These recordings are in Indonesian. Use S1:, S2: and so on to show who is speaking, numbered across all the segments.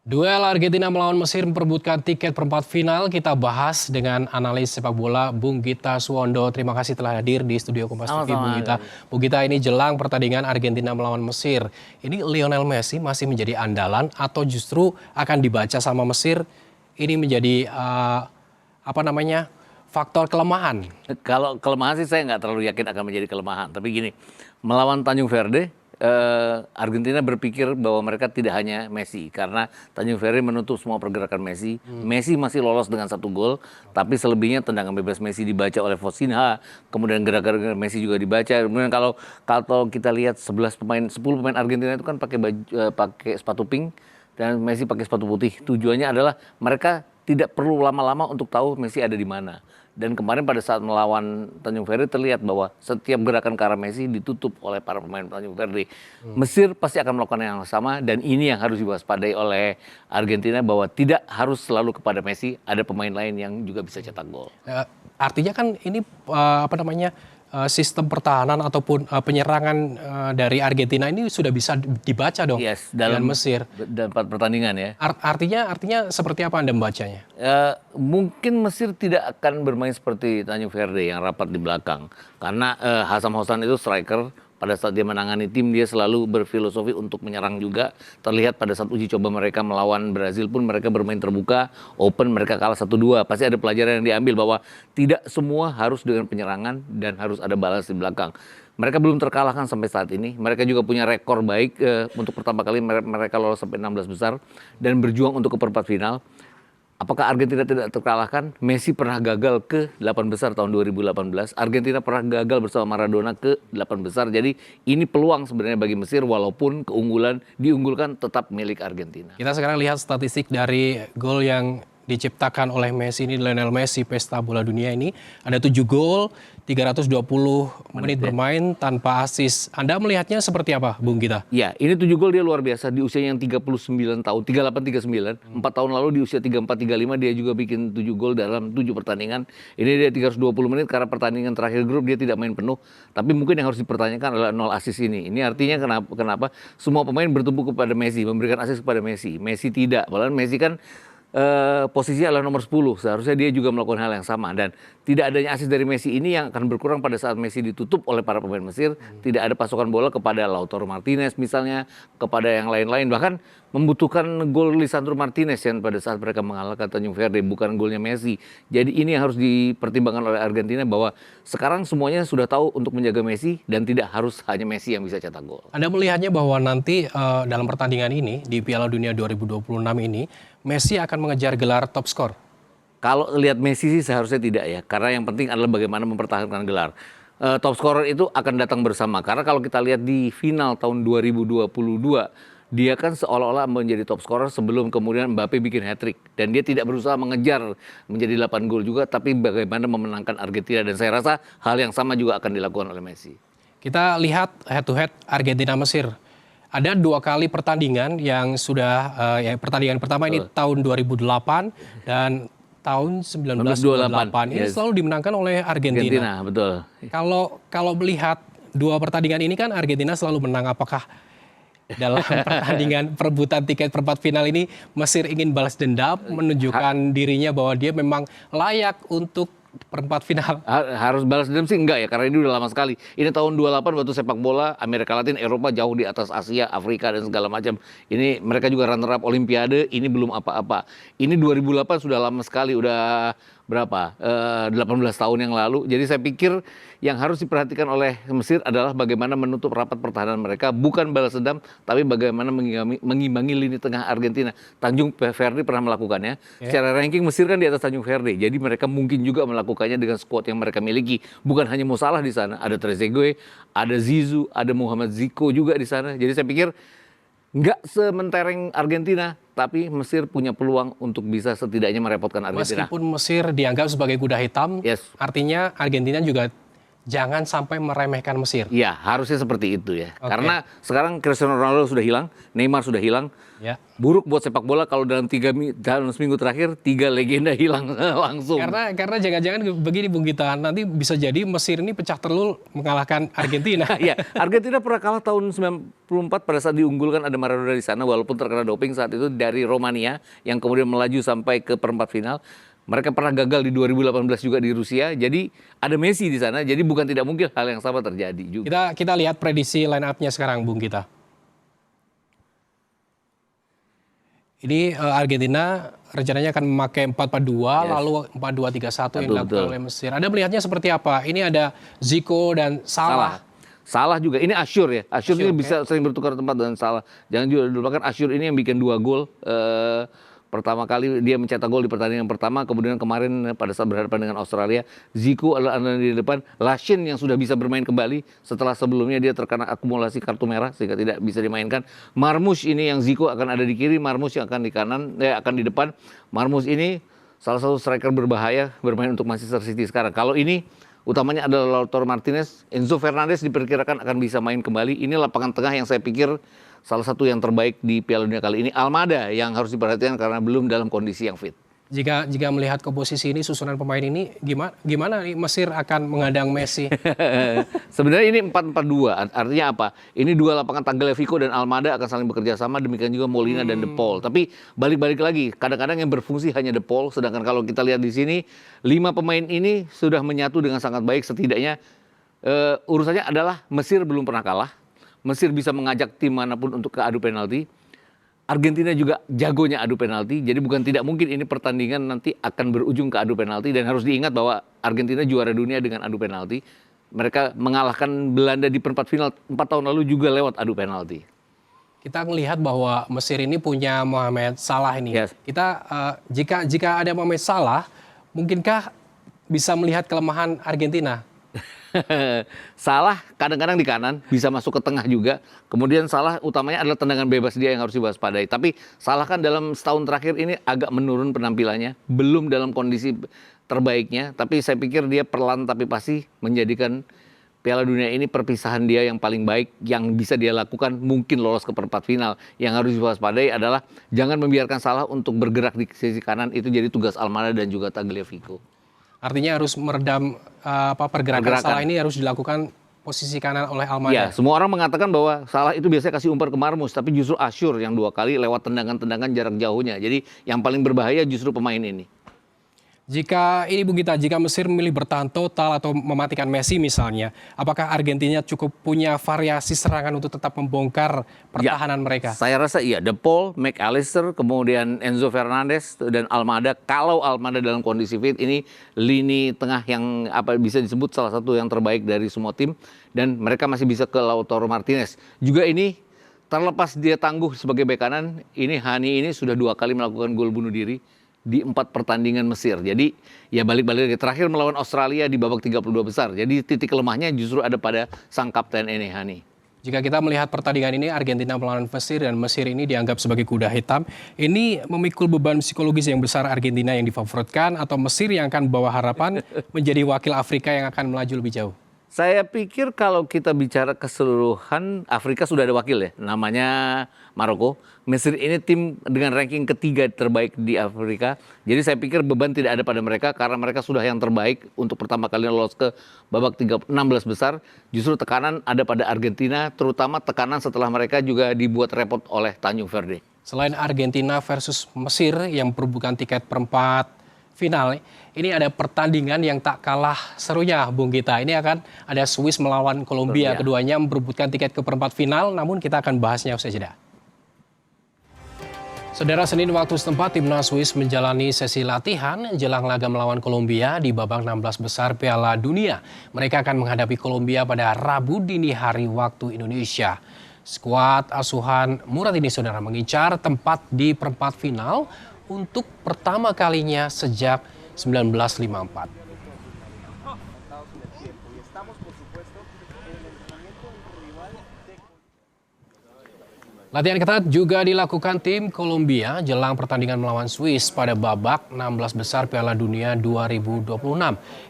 S1: Duel Argentina melawan Mesir memperebutkan tiket perempat final. Kita bahas dengan analis sepak bola Bung Gita Suwondo. Terima kasih telah hadir di studio Kompas TV, Bung
S2: Sama-sama,
S1: Gita. Bung Gita, ini jelang pertandingan Argentina melawan Mesir. Ini Lionel Messi masih menjadi andalan atau justru akan dibaca sama Mesir? Ini menjadi faktor kelemahan.
S2: Kalau kelemahan sih saya nggak terlalu yakin akan menjadi kelemahan. Tapi gini, melawan Tanjung Verde, Argentina berpikir bahwa mereka tidak hanya Messi. Karena Tanjung Verde menutup semua pergerakan Messi. Messi masih lolos dengan 1 gol, tapi selebihnya tendangan bebas Messi dibaca oleh Fosinha. Kemudian gerakan Messi juga dibaca. Kemudian kalau kita lihat 10 pemain Argentina itu kan pakai sepatu pink dan Messi pakai sepatu putih. Tujuannya adalah mereka tidak perlu lama-lama untuk tahu Messi ada di mana. Dan kemarin pada saat melawan Tanjung Verde terlihat bahwa setiap gerakan ke arah Messi ditutup oleh para pemain Tanjung Verde. Mesir pasti akan melakukan yang sama, dan ini yang harus diwaspadai oleh Argentina, bahwa tidak harus selalu kepada Messi, ada pemain lain yang juga bisa cetak gol.
S1: Artinya kan ini sistem pertahanan ataupun penyerangan dari Argentina ini sudah bisa dibaca dong dengan Mesir.
S2: Dalam 4 pertandingan ya.
S1: Artinya seperti apa Anda membacanya?
S2: Mungkin Mesir tidak akan bermain seperti Tanjung Verde yang rapat di belakang. Karena Hasan Hosan itu striker. Pada saat dia menangani tim, dia selalu berfilosofi untuk menyerang juga. Terlihat pada saat uji coba mereka melawan Brazil pun mereka bermain terbuka, open, mereka kalah 1-2. Pasti ada pelajaran yang diambil bahwa tidak semua harus dengan penyerangan dan harus ada balas di belakang. Mereka belum terkalahkan sampai saat ini. Mereka juga punya rekor baik untuk pertama kali mereka lolos sampai 16 besar dan berjuang untuk ke perempat final. Apakah Argentina tidak terkalahkan? Messi pernah gagal ke 8 besar tahun 2018. Argentina pernah gagal bersama Maradona ke 8 besar. Jadi ini peluang sebenarnya bagi Mesir, walaupun diunggulkan tetap milik Argentina.
S1: Kita sekarang lihat statistik dari gol yang diciptakan oleh Messi ini, Lionel Messi, pesta bola dunia ini. Ada 7 gol, 320 menit bermain tanpa assist. Anda melihatnya seperti apa, Bung Gita?
S2: Ya, ini 7 gol dia luar biasa di usia yang 39 tahun, 38, 39. 4 tahun lalu di usia 34, 35 dia juga bikin 7 gol dalam 7 pertandingan. Ini dia 320 menit karena pertandingan terakhir grup dia tidak main penuh. Tapi mungkin yang harus dipertanyakan adalah 0 assist ini. Ini artinya kenapa semua pemain bertumbuh kepada Messi, memberikan assist kepada Messi. Messi tidak, padahal Messi kan posisinya adalah nomor 10, seharusnya dia juga melakukan hal yang sama, dan tidak adanya assist dari Messi ini yang akan berkurang pada saat Messi ditutup oleh para pemain Mesir. Tidak ada pasokan bola kepada Lautaro Martinez misalnya, kepada yang lain-lain, bahkan membutuhkan gol Lisandro Martinez yang pada saat mereka mengalahkan Tanjung Verde, bukan golnya Messi. Jadi ini yang harus dipertimbangkan oleh Argentina, bahwa sekarang semuanya sudah tahu untuk menjaga Messi dan tidak harus hanya Messi yang bisa cetak gol.
S1: Anda melihatnya bahwa nanti dalam pertandingan ini di Piala Dunia 2026 ini Messi akan mengejar gelar top skor?
S2: Kalau lihat Messi sih seharusnya tidak ya, karena yang penting adalah bagaimana mempertahankan gelar. Top scorer itu akan datang bersama, karena kalau kita lihat di final tahun 2022, dia kan seolah-olah menjadi top scorer sebelum kemudian Mbappe bikin hat-trick. Dan dia tidak berusaha mengejar menjadi 8 gol juga, tapi bagaimana memenangkan Argentina. Dan saya rasa hal yang sama juga akan dilakukan oleh Messi.
S1: Kita lihat head to head Argentina-Mesir. Ada 2 kali pertandingan yang sudah, pertandingan pertama ini tahun 2008 dan tahun 1928. Ini selalu dimenangkan oleh Argentina.
S2: Betul.
S1: Kalau melihat 2 pertandingan ini kan Argentina selalu menang. Apakah dalam pertandingan perebutan tiket perempat final ini Mesir ingin balas dendam, menunjukkan dirinya bahwa dia memang layak untuk perempat final?
S2: Harus balas dendam sih enggak ya, karena ini udah lama sekali. Ini tahun 28 waktu sepak bola Amerika Latin, Eropa jauh di atas Asia, Afrika dan segala macam. Ini mereka juga runner up Olimpiade, ini belum apa-apa. Ini 2008 sudah lama sekali, udah berapa? 18 tahun yang lalu. Jadi saya pikir yang harus diperhatikan oleh Mesir adalah bagaimana menutup rapat pertahanan mereka, bukan balas dendam, tapi bagaimana mengimbangi lini tengah Argentina. Tanjung Verde pernah melakukannya. Secara ranking Mesir kan di atas Tanjung Verde, jadi mereka mungkin juga melakukannya dengan skuad yang mereka miliki. Bukan hanya Mo Salah di sana, ada Trezeguet, ada Zizou, ada Muhammad Zico juga di sana. Jadi saya pikir nggak sementereng Argentina, tapi Mesir punya peluang untuk bisa setidaknya merepotkan Argentina.
S1: Meskipun Mesir dianggap sebagai kuda hitam, artinya Argentina juga jangan sampai meremehkan Mesir.
S2: Iya, harusnya seperti itu ya.
S1: Oke.
S2: Karena sekarang Cristiano Ronaldo sudah hilang, Neymar sudah hilang.
S1: Ya.
S2: Buruk buat sepak bola kalau dalam seminggu terakhir 3 legenda hilang langsung.
S1: Karena jangan-jangan begini Bung Gita, nanti bisa jadi Mesir ini pecah telur mengalahkan Argentina.
S2: Iya, Argentina pernah kalah tahun 94 pada saat diunggulkan ada Maradona di sana walaupun terkena doping saat itu dari Romania yang kemudian melaju sampai ke perempat final. Mereka pernah gagal di 2018 juga di Rusia. Jadi ada Messi di sana. Jadi bukan tidak mungkin hal yang sama terjadi juga.
S1: Kita lihat prediksi line up-nya sekarang Bung Gita. Ini Argentina rencananya akan memakai 4-4-2 lalu 4-2-3-1 yang dilakukan oleh Mesir. Anda melihatnya seperti apa? Ini ada Zico dan Salah.
S2: Salah juga. Ini Asyur ya. Asyur ini bisa sering bertukar tempat dengan Salah. Jangan juga dilupakan Asyur ini yang bikin 2 gol. Pertama kali dia mencetak gol di pertandingan pertama, kemudian kemarin pada saat berhadapan dengan Australia, Zico adalah andalan di depan, Lashin yang sudah bisa bermain kembali setelah sebelumnya dia terkena akumulasi kartu merah sehingga tidak bisa dimainkan. Marmoush ini yang Zico akan ada di kiri, Marmoush yang akan di kanan, akan di depan. Marmoush ini salah satu striker berbahaya bermain untuk Manchester City sekarang. Kalau ini utamanya adalah Lautaro Martinez, Enzo Fernandez diperkirakan akan bisa main kembali. Ini lapangan tengah yang saya pikir salah satu yang terbaik di Piala Dunia kali ini. Almada yang harus diperhatikan karena belum dalam kondisi yang fit.
S1: Jika melihat komposisi ini, susunan pemain ini, gimana nih Mesir akan menghadang Messi?
S2: Sebenarnya ini 4-4-2, artinya apa? Ini 2 lapangan Tagliafico dan Almada akan saling bekerja sama, demikian juga Molina dan De Paul. Tapi balik-balik lagi, kadang-kadang yang berfungsi hanya De Paul, sedangkan kalau kita lihat di sini, 5 pemain ini sudah menyatu dengan sangat baik. Setidaknya urusannya adalah Mesir belum pernah kalah, Mesir bisa mengajak tim manapun untuk ke adu penalti. Argentina juga jagonya adu penalti, jadi bukan tidak mungkin ini pertandingan nanti akan berujung ke adu penalti. Dan harus diingat bahwa Argentina juara dunia dengan adu penalti. Mereka mengalahkan Belanda di perempat final 4 tahun lalu juga lewat adu penalti.
S1: Kita melihat bahwa Mesir ini punya Mohamed Salah ini.
S2: Yes.
S1: Kita jika ada Mohamed Salah, mungkinkah bisa melihat kelemahan Argentina?
S2: Salah kadang-kadang di kanan, bisa masuk ke tengah juga. Kemudian Salah utamanya adalah tendangan bebas dia yang harus diwaspadai. Tapi Salah kan dalam setahun terakhir ini agak menurun penampilannya. Belum dalam kondisi terbaiknya. Tapi saya pikir dia perlahan tapi pasti menjadikan Piala Dunia ini perpisahan dia yang paling baik. Yang bisa dia lakukan mungkin lolos ke perempat final. Yang harus diwaspadai adalah jangan membiarkan Salah untuk bergerak di sisi kanan. Itu jadi tugas Almada dan juga Tagliafico.
S1: Artinya harus meredam pergerakan Salah ini harus dilakukan posisi kanan oleh Almada.
S2: Ya, semua orang mengatakan bahwa Salah itu biasanya kasih umpan ke Marmoush, tapi justru Asyur yang 2 kali lewat tendangan-tendangan jarak jauhnya. Jadi yang paling berbahaya justru pemain ini.
S1: Jika Mesir memilih bertahan total atau mematikan Messi misalnya, apakah Argentina cukup punya variasi serangan untuk tetap membongkar pertahanan mereka?
S2: Saya rasa iya. De Paul, McAllister, kemudian Enzo Fernandez dan Almada. Kalau Almada dalam kondisi fit, ini lini tengah yang bisa disebut salah satu yang terbaik dari semua tim. Dan mereka masih bisa ke Lautaro Martinez. Juga ini terlepas dia tangguh sebagai bek kanan, ini Hani ini sudah 2 kali melakukan gol bunuh diri di 4 pertandingan Mesir. Jadi ya balik-balik terakhir melawan Australia di babak 32 besar. Jadi titik lemahnya justru ada pada sang kapten ini, Hani.
S1: Jika kita melihat pertandingan ini Argentina melawan Mesir dan Mesir ini dianggap sebagai kuda hitam, ini memikul beban psikologis yang besar Argentina yang difavoritkan atau Mesir yang akan membawa harapan menjadi wakil Afrika yang akan melaju lebih jauh?
S2: Saya pikir kalau kita bicara keseluruhan, Afrika sudah ada wakil ya, namanya Maroko. Mesir ini tim dengan ranking ketiga terbaik di Afrika. Jadi saya pikir beban tidak ada pada mereka karena mereka sudah yang terbaik untuk pertama kali lolos ke babak 16 besar. Justru tekanan ada pada Argentina, terutama tekanan setelah mereka juga dibuat repot oleh Tanjung Verde.
S1: Selain Argentina versus Mesir yang memperebutkan tiket perempat final, ini ada pertandingan yang tak kalah serunya, Bung Gita. Ini akan ada Swiss melawan Kolombia. Keduanya memperebutkan tiket ke perempat final, namun kita akan bahasnya usai jeda. Saudara, Senin waktu setempat, timnas Swiss menjalani sesi latihan jelang laga melawan Kolombia di babak 16 besar Piala Dunia. Mereka akan menghadapi Kolombia pada Rabu dini hari waktu Indonesia. Skuad asuhan Murad ini, saudara, mengincar tempat di perempat final untuk pertama kalinya sejak 1954. Latihan ketat juga dilakukan tim Kolombia jelang pertandingan melawan Swiss pada babak 16 besar Piala Dunia 2026.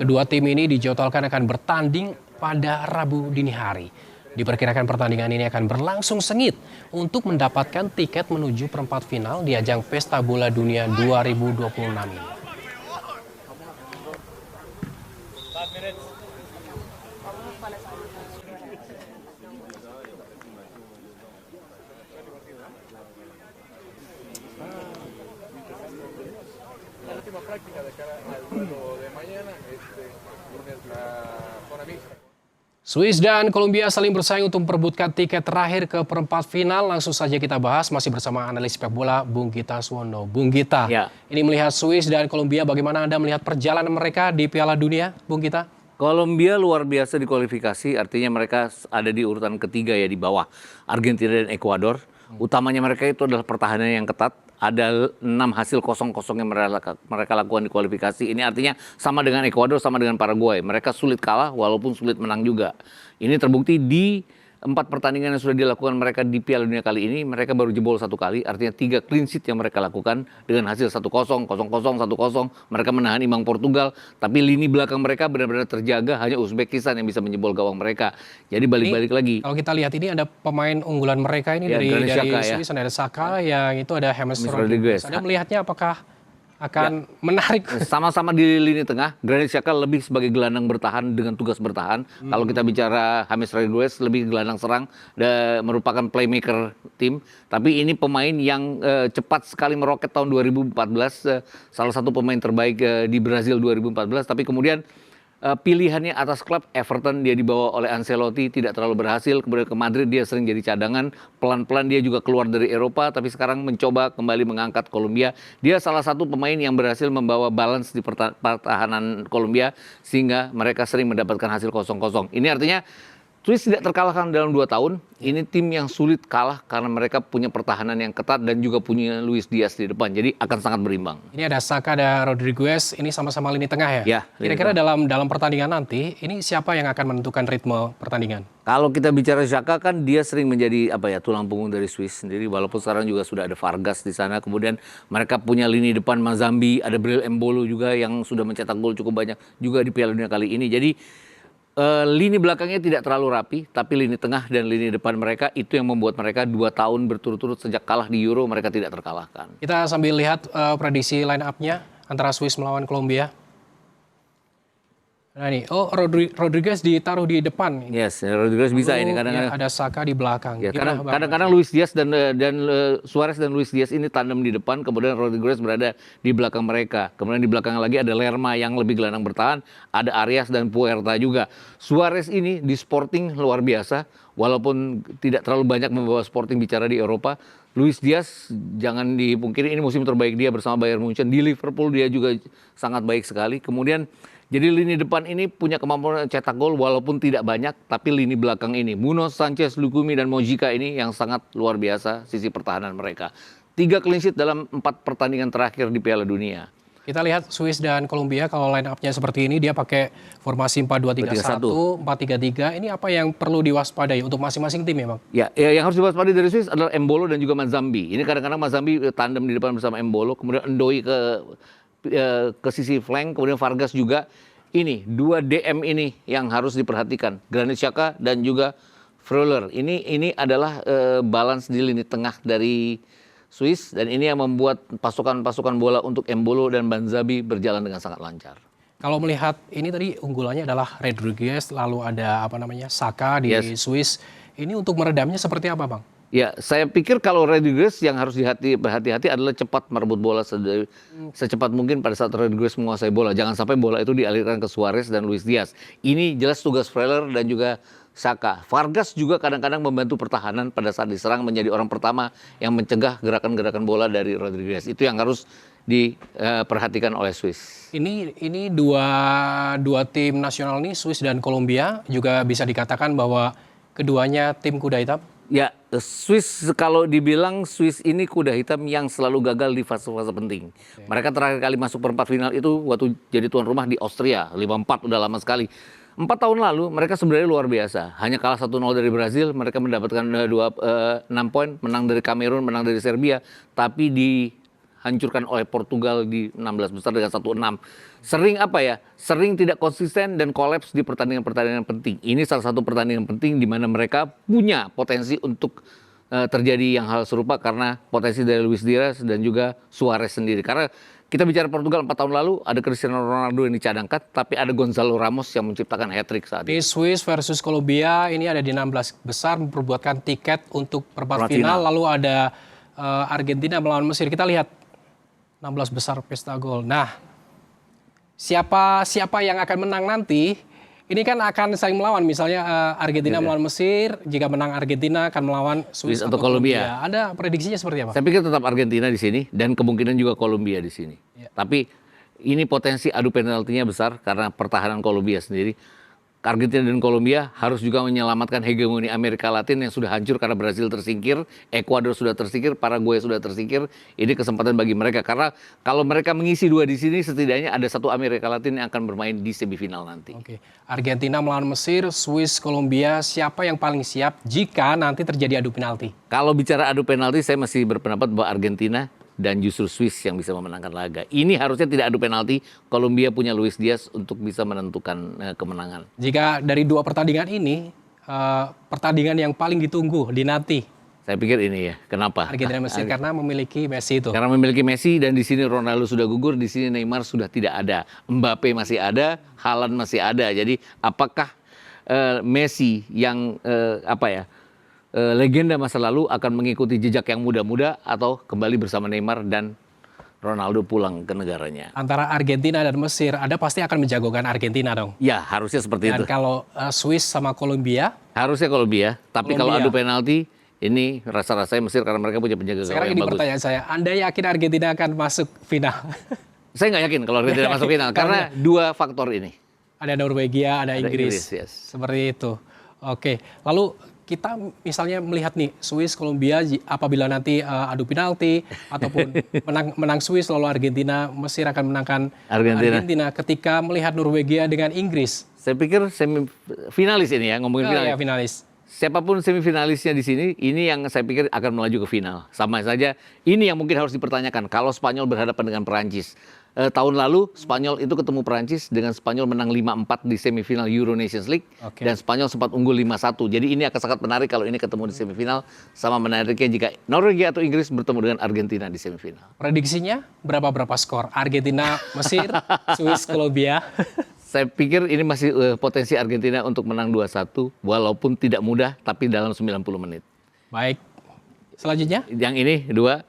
S1: Kedua tim ini dijadwalkan akan bertanding pada Rabu dini hari. Diperkirakan pertandingan ini akan berlangsung sengit untuk mendapatkan tiket menuju perempat final di ajang Pesta Bola Dunia 2026 ini. Swiss dan Kolombia saling bersaing untuk memperebutkan tiket terakhir ke perempat final. Langsung saja kita bahas masih bersama analis sepak bola Bung Gita Suwono. Bung Gita,
S2: Ya.
S1: ini melihat Swiss dan Kolombia, bagaimana Anda melihat perjalanan mereka di Piala Dunia, Bung Gita?
S2: Kolombia luar biasa di kualifikasi, artinya mereka ada di urutan ketiga ya, di bawah Argentina dan Ekuador. Utamanya mereka itu adalah pertahanan yang ketat. Ada 6 hasil kosong-kosong yang mereka lakukan di kualifikasi. Ini artinya sama dengan Ekuador, sama dengan Paraguay. Mereka sulit kalah walaupun sulit menang juga. Ini terbukti di 4 pertandingan yang sudah dilakukan mereka di Piala Dunia kali ini. Mereka baru jebol 1 kali, artinya 3 clean sheet yang mereka lakukan dengan hasil 1-0, 0-0, 1-0. Mereka menahan imbang Portugal, tapi lini belakang mereka benar-benar terjaga. Hanya Uzbekistan yang bisa menjebol gawang mereka. Jadi balik-balik lagi.
S1: Kalau kita lihat ini ada pemain unggulan mereka ini
S2: Ya,
S1: dari
S2: Granit Xhaka, ya.
S1: Swiss, ada Saka, yang itu ada James
S2: James
S1: Rodriguez.
S2: Rodriguez.
S1: Anda melihatnya apakah akan menarik?
S2: Sama-sama di lini tengah, Granit Xhaka lebih sebagai gelandang bertahan dengan tugas bertahan. Kalau kita bicara James Rodriguez lebih gelandang serang, merupakan playmaker tim. Tapi ini pemain yang cepat sekali meroket tahun 2014, salah satu pemain terbaik di Brazil 2014. Tapi kemudian pilihannya atas klub Everton, dia dibawa oleh Ancelotti, tidak terlalu berhasil. Kemudian ke Madrid dia sering jadi cadangan. Pelan-pelan dia juga keluar dari Eropa, tapi sekarang mencoba kembali mengangkat Kolombia. Dia salah satu pemain yang berhasil membawa balance di pertahanan Kolombia sehingga mereka sering mendapatkan hasil 0-0. Ini artinya Swiss tidak terkalahkan dalam 2 tahun. Ini tim yang sulit kalah karena mereka punya pertahanan yang ketat dan juga punya Luis Diaz di depan. Jadi akan sangat berimbang.
S1: Ini ada Saka, ada Rodriguez, ini sama-sama lini tengah ya?
S2: Ya,
S1: Kira-kira dalam pertandingan nanti, ini siapa yang akan menentukan ritme pertandingan?
S2: Kalau kita bicara Xhaka kan dia sering menjadi tulang punggung dari Swiss sendiri, walaupun sekarang juga sudah ada Vargas di sana. Kemudian mereka punya lini depan Mazambi, ada Bril Embolo juga yang sudah mencetak gol cukup banyak juga di Piala Dunia kali ini. Jadi lini belakangnya tidak terlalu rapi, tapi lini tengah dan lini depan mereka itu yang membuat mereka 2 tahun berturut-turut sejak kalah di Euro mereka tidak terkalahkan.
S1: Kita sambil lihat prediksi line up-nya antara Swiss melawan Kolombia. Nah ini, Rodriguez ditaruh di depan.
S2: Yes, Rodriguez bisa ini kadang-kadang.
S1: Ada Saka di belakang.
S2: Ya,
S1: Gimana, Bang?
S2: kadang-kadang Luis Diaz dan Suarez dan Luis Diaz ini tandem di depan, kemudian Rodriguez berada di belakang mereka. Kemudian di belakang lagi ada Lerma yang lebih gelandang bertahan, ada Arias dan Puerta juga. Suarez ini di Sporting luar biasa, walaupun tidak terlalu banyak membawa Sporting bicara di Eropa. Luis Diaz jangan dipungkiri ini musim terbaik dia bersama Bayern Munchen. Di Liverpool dia juga sangat baik sekali. Kemudian jadi lini depan ini punya kemampuan cetak gol walaupun tidak banyak, tapi lini belakang ini Munoz, Sanchez, Lukumi dan Mojica ini yang sangat luar biasa sisi pertahanan mereka. 3 clean sheet dalam 4 pertandingan terakhir di Piala Dunia.
S1: Kita lihat Swiss dan Kolombia kalau line up-nya seperti ini, dia pakai formasi 4-2-3-1, 4-3-3. Ini apa yang perlu diwaspadai untuk masing-masing tim memang?
S2: Ya, yang harus diwaspadai dari Swiss adalah Embolo dan juga Mazambi. Ini kadang-kadang Mazambi tandem di depan bersama Embolo, kemudian Endoi ke sisi flank, kemudian Vargas juga. Ini 2 DM ini yang harus diperhatikan, Granit Xhaka dan juga Freuler. Ini adalah balance di lini tengah dari Swiss dan ini yang membuat pasukan-pasukan bola untuk Embolo dan Manzambi berjalan dengan sangat lancar.
S1: Kalau melihat ini tadi unggulannya adalah Rodriguez, lalu ada Saka di Swiss. Ini untuk meredamnya seperti apa, Bang?
S2: Ya, saya pikir kalau Rodriguez yang harus berhati-hati adalah cepat merebut bola secepat mungkin pada saat Rodriguez menguasai bola. Jangan sampai bola itu dialirkan ke Suarez dan Luis Diaz. Ini jelas tugas Freuler dan juga Saka. Vargas juga kadang-kadang membantu pertahanan pada saat diserang, menjadi orang pertama yang mencegah gerakan-gerakan bola dari Rodriguez. Itu yang harus diperhatikan oleh Swiss.
S1: Ini dua tim nasional nih, Swiss dan Kolombia, juga bisa dikatakan bahwa keduanya tim kuda hitam.
S2: Ya, Swiss kalau dibilang Swiss ini kuda hitam yang selalu gagal di fase-fase penting. Mereka terakhir kali masuk perempat final itu waktu jadi tuan rumah di Austria, 5-4 udah lama sekali. 4 tahun lalu mereka sebenarnya luar biasa. Hanya kalah 1-0 dari Brazil, mereka mendapatkan 6 poin, menang dari Kamerun, menang dari Serbia, tapi dihancurkan oleh Portugal di 16 besar dengan 1-6. Sering sering tidak konsisten dan kolaps di pertandingan-pertandingan penting. Ini salah satu pertandingan penting di mana mereka punya potensi untuk terjadi yang hal serupa karena potensi dari Luis Diaz dan juga Suarez sendiri. Karena kita bicara Portugal 4 tahun lalu, ada Cristiano Ronaldo yang dicadangkan, tapi ada Gonzalo Ramos yang menciptakan hat-trick saat
S1: Di
S2: itu.
S1: Swiss versus Kolombia ini ada di 16 besar memperbuatkan tiket untuk perempat
S2: Perempat
S1: final.
S2: final.
S1: Lalu ada Argentina melawan Mesir. Kita lihat 16 besar pesta gol. Nah, siapa yang akan menang nanti? Ini kan akan saling melawan. Misalnya Argentina melawan Mesir. Jika menang Argentina akan melawan Swiss
S2: Atau Kolombia.
S1: Ada prediksinya seperti apa?
S2: Saya pikir tetap Argentina di sini dan kemungkinan juga Kolombia di sini.
S1: Ya.
S2: Tapi ini potensi adu penaltinya besar karena pertahanan Kolombia sendiri. Argentina dan Kolombia harus juga menyelamatkan hegemoni Amerika Latin yang sudah hancur karena Brasil tersingkir, Ekuador sudah tersingkir, Paraguay sudah tersingkir. Ini kesempatan bagi mereka karena kalau mereka mengisi 2 di sini setidaknya ada 1 Amerika Latin yang akan bermain di semifinal nanti.
S1: Oke. Argentina melawan Mesir, Swiss, Kolombia. Siapa yang paling siap jika nanti terjadi adu penalti?
S2: Kalau bicara adu penalti, saya masih berpendapat bahwa Argentina dan justru Swiss yang bisa memenangkan laga. Ini harusnya tidak adu penalti. Kolombia punya Luis Diaz untuk bisa menentukan kemenangan.
S1: Jika dari 2 pertandingan ini, pertandingan yang paling ditunggu, dinanti
S2: Saya pikir ini ya. Kenapa?
S1: Argentina Mesir karena memiliki Messi itu.
S2: Karena memiliki Messi dan di sini Ronaldo sudah gugur, di sini Neymar sudah tidak ada. Mbappe masih ada, Haaland masih ada. Jadi apakah Messi yang legenda masa lalu akan mengikuti jejak yang muda-muda atau kembali bersama Neymar dan Ronaldo pulang ke negaranya?
S1: Antara Argentina dan Mesir, Anda pasti akan menjagokan Argentina dong.
S2: Ya, harusnya seperti
S1: Dan
S2: itu.
S1: kalau Swiss sama Kolombia,
S2: Harusnya Kolombia, tapi kalau
S1: Kolombia.
S2: adu penalti ini rasa-rasanya Mesir karena mereka punya penjaga gawang
S1: sekarang
S2: yang
S1: ini
S2: bagus.
S1: pertanyaan saya, Anda yakin Argentina akan masuk final?
S2: Saya nggak yakin kalau Argentina masuk final karena 2 faktor ini.
S1: Ada Norwegia, ada Inggris.
S2: Yes.
S1: Seperti itu. Oke, lalu kita misalnya melihat nih Swiss, Kolombia apabila nanti adu penalti ataupun menang Swiss lalu Argentina, Mesir akan menangkan Argentina ketika melihat Norwegia dengan Inggris.
S2: Saya pikir semifinalis ini ya, ngomongin finalis.
S1: Ya, finalis.
S2: Siapapun semifinalisnya di sini, ini yang saya pikir akan melaju ke final. Sama saja, ini yang mungkin harus dipertanyakan. Kalau Spanyol berhadapan dengan Perancis. Tahun lalu Spanyol itu ketemu Perancis dengan Spanyol menang 5-4 di semifinal Euro Nations League.
S1: Oke.
S2: Dan Spanyol sempat unggul 5-1. Jadi ini akan sangat menarik kalau ini ketemu di semifinal. Sama menariknya jika Norwegia atau Inggris bertemu dengan Argentina di semifinal.
S1: Prediksinya berapa skor? Argentina, Mesir, Swiss, Kolombia.
S2: Saya pikir ini masih potensi Argentina untuk menang 2-1. Walaupun tidak mudah, tapi dalam 90 menit.
S1: Baik. Selanjutnya?
S2: Yang ini 2.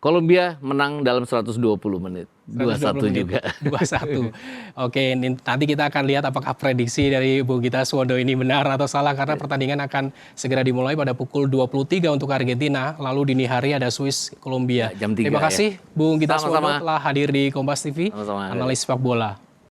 S2: Kolombia menang dalam 120 menit. 2-1 juga.
S1: 2-1. Oke, nanti kita akan lihat apakah prediksi dari Bung Gita Suwondo ini benar atau salah karena pertandingan akan segera dimulai pada pukul 23 untuk Argentina, lalu dini hari ada Swiss Kolombia.
S2: Ya, jam 3
S1: Terima kasih Bung Gita
S2: Sama-sama.
S1: Suwondo telah hadir di Kompas TV,
S2: Sama-sama.
S1: analis sepak bola.